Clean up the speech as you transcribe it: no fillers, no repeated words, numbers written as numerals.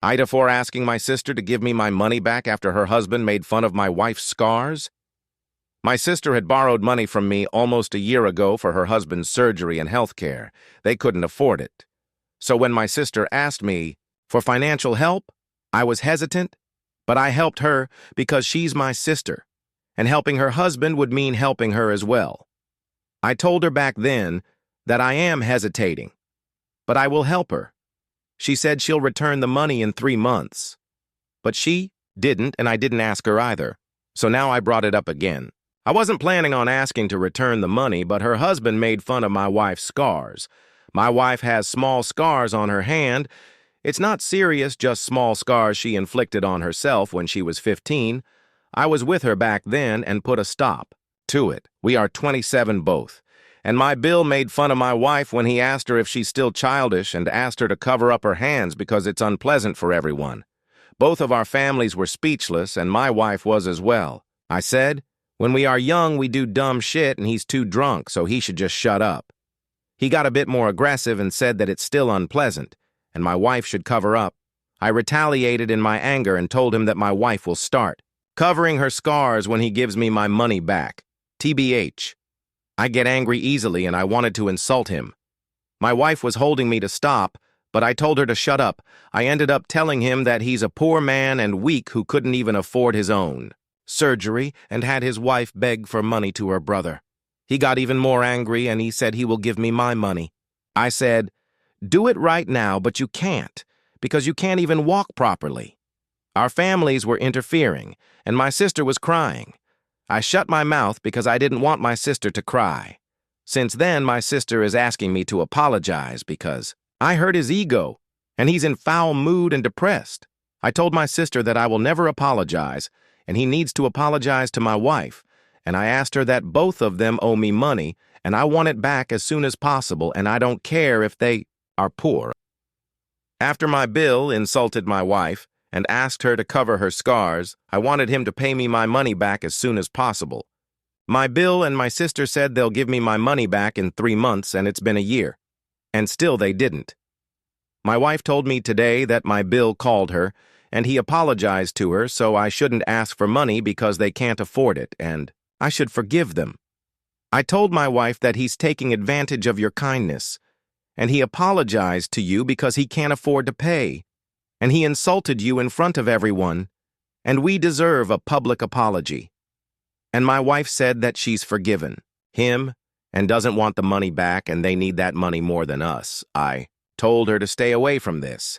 AITA for asking my sister to give me my money back after her husband made fun of my wife's scars? My sister had borrowed money from me almost a year ago for her husband's surgery and health care. They couldn't afford it. So when my sister asked me for financial help, I was hesitant, but I helped her because she's my sister, and helping her husband would mean helping her as well. I told her back then that I am hesitating, but I will help her. She said she'll return the money in 3 months. But she didn't, and I didn't ask her either. So now I brought it up again. I wasn't planning on asking to return the money, but her husband made fun of my wife's scars. My wife has small scars on her hand. It's not serious, just small scars she inflicted on herself when she was 15. I was with her back then and put a stop to it. We are 27 both. And my Bill made fun of my wife when he asked her if she's still childish and asked her to cover up her hands because it's unpleasant for everyone. Both of our families were speechless, and my wife was as well. I said, when we are young, we do dumb shit and he's too drunk, so he should just shut up. He got a bit more aggressive and said that it's still unpleasant, and my wife should cover up. I retaliated in my anger and told him that my wife will start covering her scars when he gives me my money back. TBH. I get angry easily and I wanted to insult him. My wife was holding me to stop, but I told her to shut up. I ended up telling him that he's a poor man and weak who couldn't even afford his own surgery and had his wife beg for money to her brother. He got even more angry and he said he will give me my money. I said, do it right now, but you can't, because you can't even walk properly. Our families were interfering, and my sister was crying. I shut my mouth because I didn't want my sister to cry. Since then, my sister is asking me to apologize because I hurt his ego, and he's in foul mood and depressed. I told my sister that I will never apologize, and he needs to apologize to my wife, and I asked her that both of them owe me money, and I want it back as soon as possible, and I don't care if they are poor. After my Bill insulted my wife and asked her to cover her scars, I wanted him to pay me my money back as soon as possible. My Bill and my sister said they'll give me my money back in 3 months, and it's been a year. And still they didn't. My wife told me today that my Bill called her, and he apologized to her, so I shouldn't ask for money because they can't afford it, and I should forgive them. I told my wife that he's taking advantage of your kindness, and he apologized to you because he can't afford to pay, and he insulted you in front of everyone, and we deserve a public apology. And my wife said that she's forgiven him and doesn't want the money back, and they need that money more than us. I told her to stay away from this,